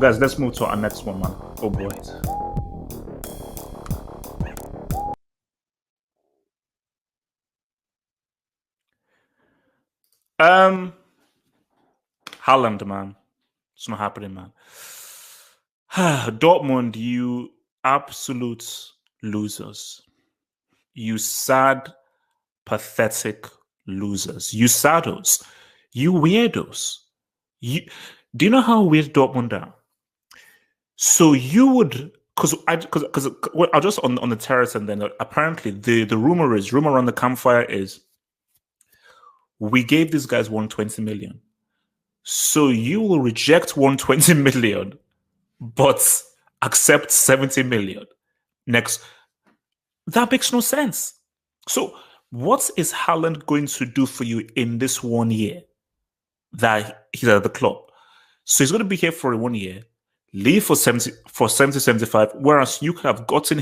guys, let's move to our next one, man. Oh boy. Haaland, man. It's not happening, man. Dortmund, you absolute losers. You sad, pathetic losers. You saddos. You weirdos. Do you know how weird Dortmund are? So you would, because I was just on the terrace, and then apparently the rumor around the campfire is we gave these guys 120 million. So you will reject 120 million, but accept 70 million next. That makes no sense. So what is Haaland going to do for you in this 1 year that he's at the club? So he's going to be here for 1 year, leave for 70, 75, whereas you could have gotten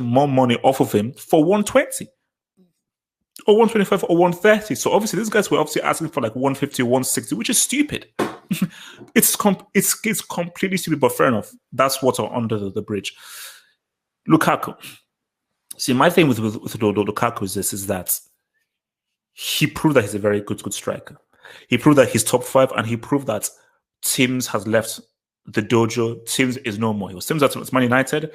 more money off of him for 120 or 125 or 130. So obviously these guys were obviously asking for like 150, 160, which is stupid. It's completely stupid, but fair enough. That's what's under the bridge. Lukaku. See, my thing with Lukaku is that he proved that he's a very good striker. He proved that he's top 5, and he proved that Teams has left the dojo. Teams is no more. He was Teams at Man United,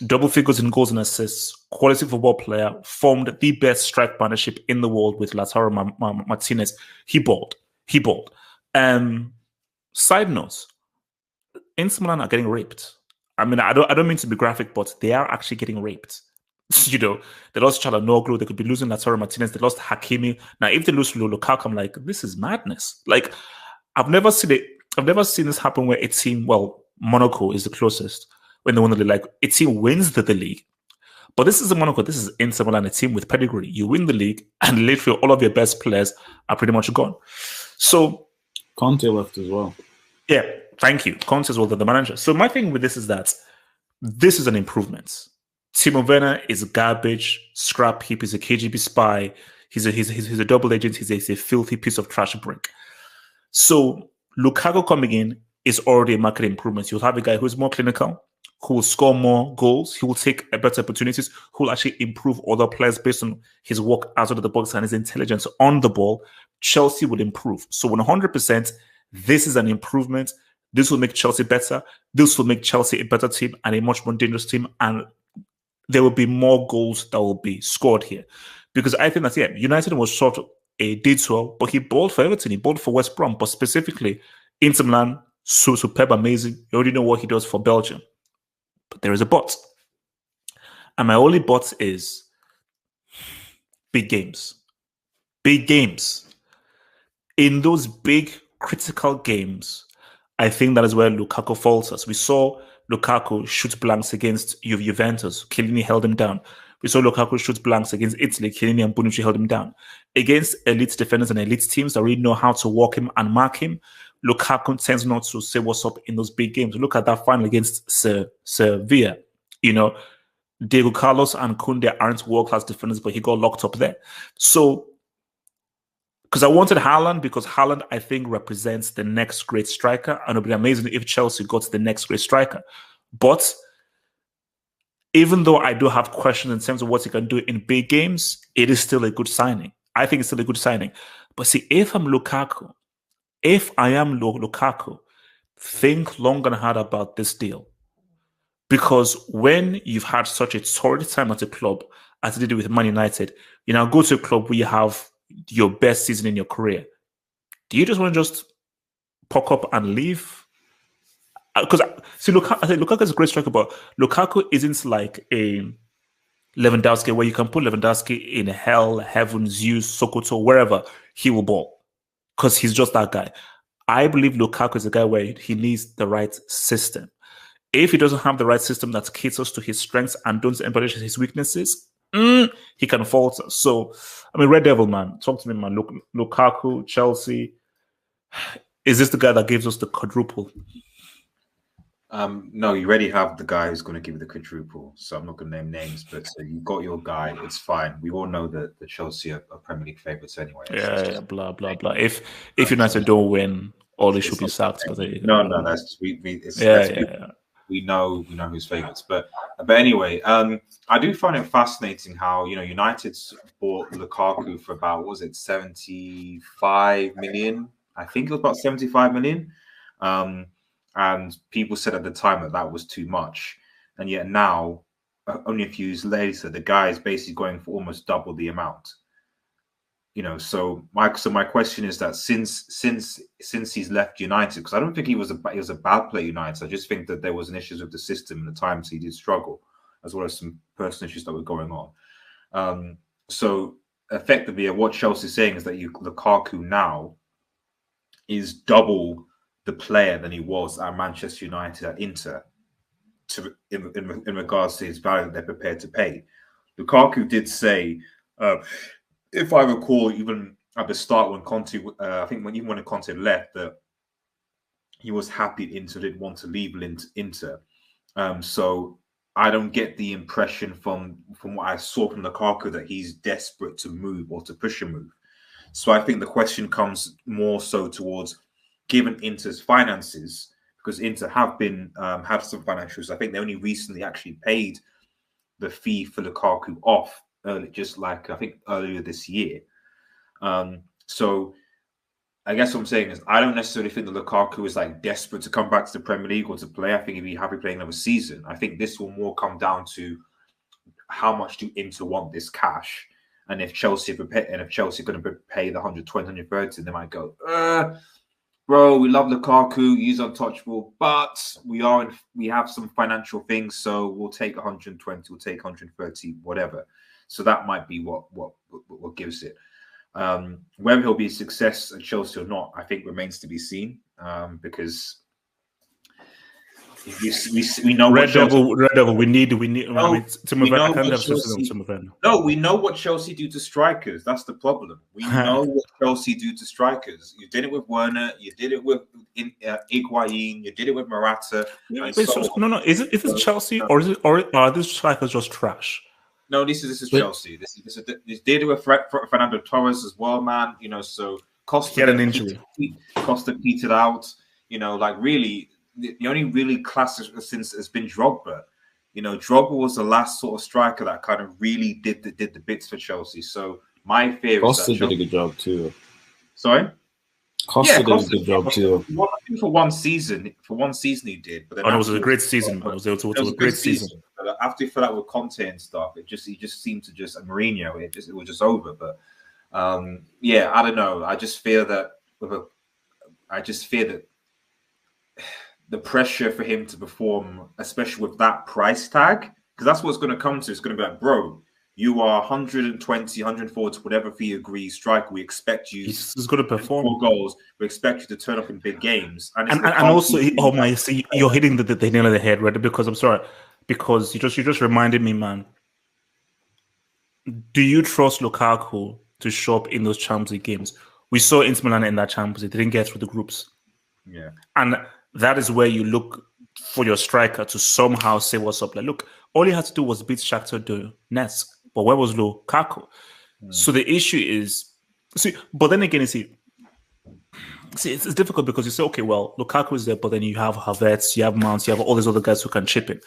double figures in goals and assists, quality football player, formed the best strike partnership in the world with Lautaro Martinez. He balled. Side note, Inter Milan are getting raped. I mean, I don't mean to be graphic, but they are actually getting raped. You know, they lost Çalhanoğlu, they could be losing Lautaro Martinez, they lost Hakimi. Now, if they lose Lukaku, I'm like, this is madness. Like, I've never seen this happen where a team, well, Monaco is the closest when they win the league. Like, a team wins the league. But this is Monaco, this is Inter Milan, a team with pedigree. You win the league, and literally all of your best players are pretty much gone. So Conte left as well. Yeah, thank you. Conte as well, the manager. So my thing with this is that this is an improvement. Timo Werner is garbage, scrap heap. He's a KGB spy. He's a double agent. He's a filthy piece of trash brick. So Lukaku coming in is already a market improvement. You'll have a guy who's more clinical, who will score more goals. He will take better opportunities, who will actually improve other players based on his work outside of the box and his intelligence on the ball. Chelsea will improve. So 100%, this is an improvement. This will make Chelsea better. This will make Chelsea a better team and a much more dangerous team. And there will be more goals that will be scored here. Because I think that, yeah, United was sort of a detour, but he balled for Everton. He balled for West Brom. But specifically, Inter Milan, so superb, amazing. You already know what he does for Belgium. But there is a but. And my only but is big games. Big games. In those big, critical games, I think that is where Lukaku falters. We saw Lukaku shoot blanks against Juventus. Chiellini held him down. We saw Lukaku shoot blanks against Italy. Chiellini and Bonucci held him down. Against elite defenders and elite teams that really know how to walk him and mark him, Lukaku tends not to say what's up in those big games. Look at that final against Sevilla. You know, Diego Carlos and Koundé aren't world-class defenders, but he got locked up there. So, because I wanted Haaland, because Haaland, I think, represents the next great striker. And it would be amazing if Chelsea got the next great striker. But even though I do have questions in terms of what he can do in big games, it is still a good signing. I think it's still a good signing. But see, if I am Lukaku, think long and hard about this deal. Because when you've had such a torrid time at a club, as you did with Man United, you now go to a club where you have your best season in your career. Do you just want to just puck up and leave? Because see, Lukaku is a great striker, but Lukaku isn't like a Lewandowski where you can put Lewandowski in hell, heaven, Zeus, Sokoto, wherever he will ball. Because he's just that guy. I believe Lukaku is a guy where he needs the right system. If he doesn't have the right system that caters to his strengths and don't embellish his weaknesses, he can falter. So, I mean, Red Devil, man, talk to me, man. Lukaku, Chelsea, is this the guy that gives us the quadruple? No, you already have the guy who's going to give you the quadruple. So I'm not going to name names, but you've got your guy. It's fine. We all know that the Chelsea are Premier League favourites anyway. Yeah, blah, blah, blah. If United don't win, or they should be sacked. But there you No, go. that's Yeah. we know who's favourites. But anyway, I do find it fascinating how United bought Lukaku for about, what was it, 75 million? I think it was about 75 million. And people said at the time that was too much, and yet now, only a few years later, the guy is basically going for almost double the amount. So my question is that since he's left United, because I don't think he was a bad player at United. I just think that there was an issues with the system and the times he did struggle, as well as some personal issues that were going on. So effectively, what Chelsea's saying is that Lukaku now is double the player than he was at Manchester United at Inter, in regards to his value that they're prepared to pay. Lukaku did say, if I recall, even at the start when Conte, I think when Conte left, that he was happy Inter didn't want to leave Inter. So I don't get the impression from what I saw from Lukaku that he's desperate to move or to push a move. So I think the question comes more so towards, given Inter's finances, because Inter have some financials. I think they only recently actually paid the fee for Lukaku off, I think earlier this year. So I guess what I'm saying is I don't necessarily think that Lukaku is like desperate to come back to the Premier League or to play. I think he'd be happy playing another season. I think this will more come down to how much do Inter want this cash, and if Chelsea are going to pay the 120, 130, they might go, bro, we love Lukaku, he's untouchable, but we have some financial things, so we'll take 120, we'll take 130, whatever. So that might be what gives it. Whether he'll be a success at Chelsea or not, I think remains to be seen. Because we know Red Devil. We need. No, we know what Chelsea do to strikers. That's the problem. We know what Chelsea do to strikers. You did it with Werner. You did it with Higuain. You did it with Morata. Is it Chelsea or are these strikers just trash? No, this is Chelsea. This did it with Fernando Torres as well, man. So Costa, he had an injury. Costa petered out. Really, the only really classic since has been Drogba. Drogba was the last sort of striker that kind of really did the bits for Chelsea. So my fear is that Costa did a good job too. Sorry? Costa did a good job too. I think for one season he did. But then it was a great season. It was a great season. But after that with Conte and stuff, he just seemed to just Mourinho. It was just over. But I don't know. I just fear that the pressure for him to perform, especially with that price tag, because that's what it's going to come to. It's going to be like, bro, you are 120, 140, whatever fee you agree, striker. We expect you. He's going to perform 4 goals. We expect you to turn up in big games. And also, you're hitting the nail on the head, right? Because I'm sorry, because you just reminded me, man. Do you trust Lukaku to show up in those Champions League games? We saw Inter Milan in that Champions League. They didn't get through the groups. Yeah. And that is where you look for your striker to somehow say what's up. Like, look, all he had to do was beat Shakhtar Donetsk. But where was Lukaku? So the issue is, but then again, it's difficult because you say, okay, well, Lukaku is there, but then you have Havertz, you have Mount, you have all these other guys who can chip in.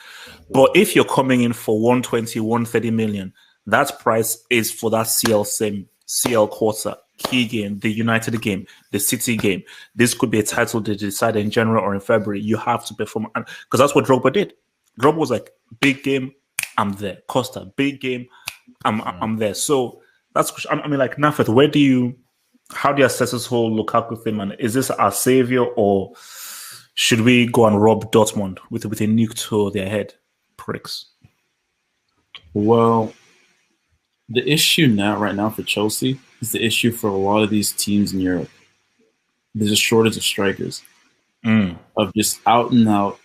But if you're coming in for 120, 130 million, that price is for that CL quarter, key game, the United game, the City game. This could be a title they decide in January or in February. You have to perform, because that's what Drogba did. Drogba was like, big game, I'm there. Costa, big game, I'm there. So that's, like, Nafet, how do you assess this whole Lukaku thing, man? Is this our savior, or should we go and rob Dortmund with a nuke to their head? Pricks. Well, the issue right now for Chelsea is the issue for a lot of these teams in Europe. There's a shortage of strikers, of just out and out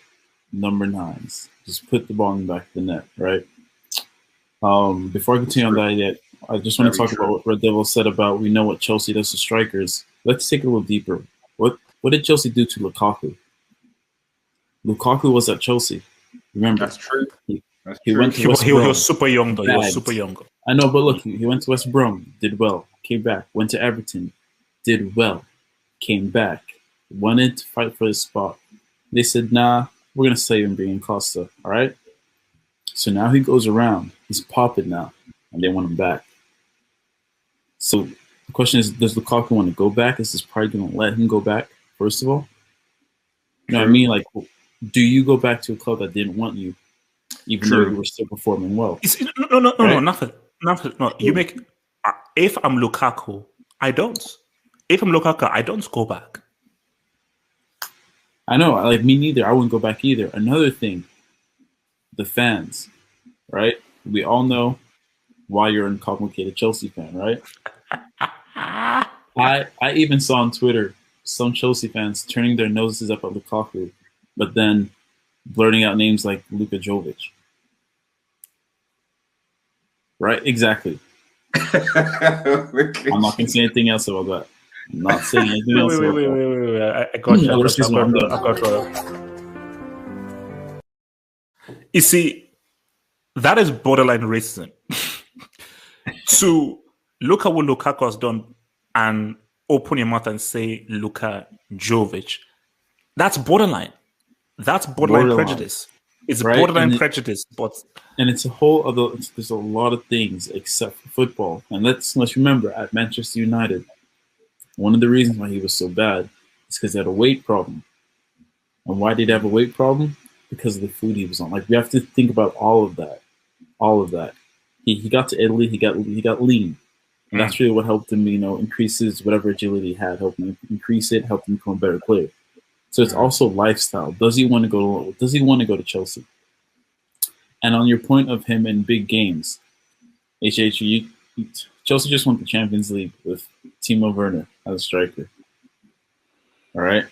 number 9s. Just put the ball in the back of the net, right? Before I continue on that yet, I just want to talk about what Red Devil said about we know what Chelsea does to strikers. Let's take it a little deeper. What did Chelsea do to Lukaku? Lukaku was at Chelsea. Remember? That's true. He went to West Brom. He was super young, though. He was super young. I know, but look, he went to West Brom, did well, came back. Went to Everton, did well, came back. wanted to fight for his spot. They said, nah, we're going to save him, bring in Costa. All right? So now he goes around. He's popping now, and they want him back. So the question is, does Lukaku want to go back? Is this probably going to let him go back, first of all? You know what I mean? Like, do you go back to a club that didn't want you, even though you were still performing well? No, nothing. No, you make. If I'm Lukaku, I don't. If I'm Lukaku, I don't go back. I know, like me neither. I wouldn't go back either. Another thing, the fans, right? We all know why you're a complicated Chelsea fan, right? I even saw on Twitter some Chelsea fans turning their noses up at Lukaku, but then blurting out names like Luka Jovic. Right? Exactly. I'm not going to say anything else about that. I'm not saying anything else about that. Wait. I got you. You see, that is borderline racism. To look at what Lukaku has done and open your mouth and say Luka Jovic, that's borderline. That's borderline prejudice. It's borderline prejudice, and it's a whole other. There's a lot of things except for football. And let's remember, at Manchester United, one of the reasons why he was so bad is because he had a weight problem. And why did he have a weight problem? Because of the food he was on. Like, we have to think about all of that. All of that. He got to Italy. He got lean. And that's really what helped him, increase his whatever agility he had, helped him increase it, helped him become a better player. So it's also lifestyle. Does he want to go to Chelsea? And on your point of him in big games, Chelsea just won the Champions League with Timo Werner as a striker. All right.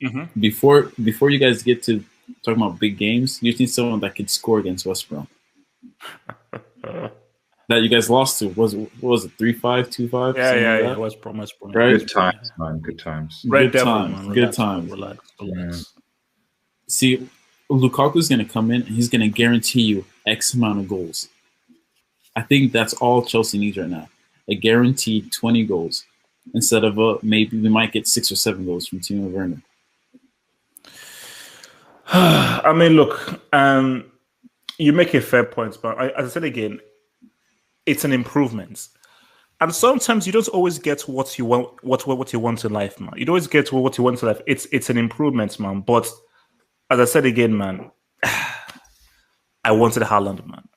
Mm-hmm. Before you guys get to talking about big games, you just need someone that could score against West Brom. That you guys lost to was it 3-5, 2-5? Yeah. West Brom. Right? Good times, man. Good times. Good times. Relax. See, Lukaku's going to come in and he's going to guarantee you X amount of goals. I think that's all Chelsea needs right now. A guaranteed 20 goals instead of maybe we might get 6 or 7 goals from Timo Werner. I mean, look, you make a fair point, but as I said again, it's an improvement. And sometimes you don't always get what you want, what you want in life, man. You don't always get what you want in life. It's an improvement, man. But as I said again, man, I wanted Haaland, man.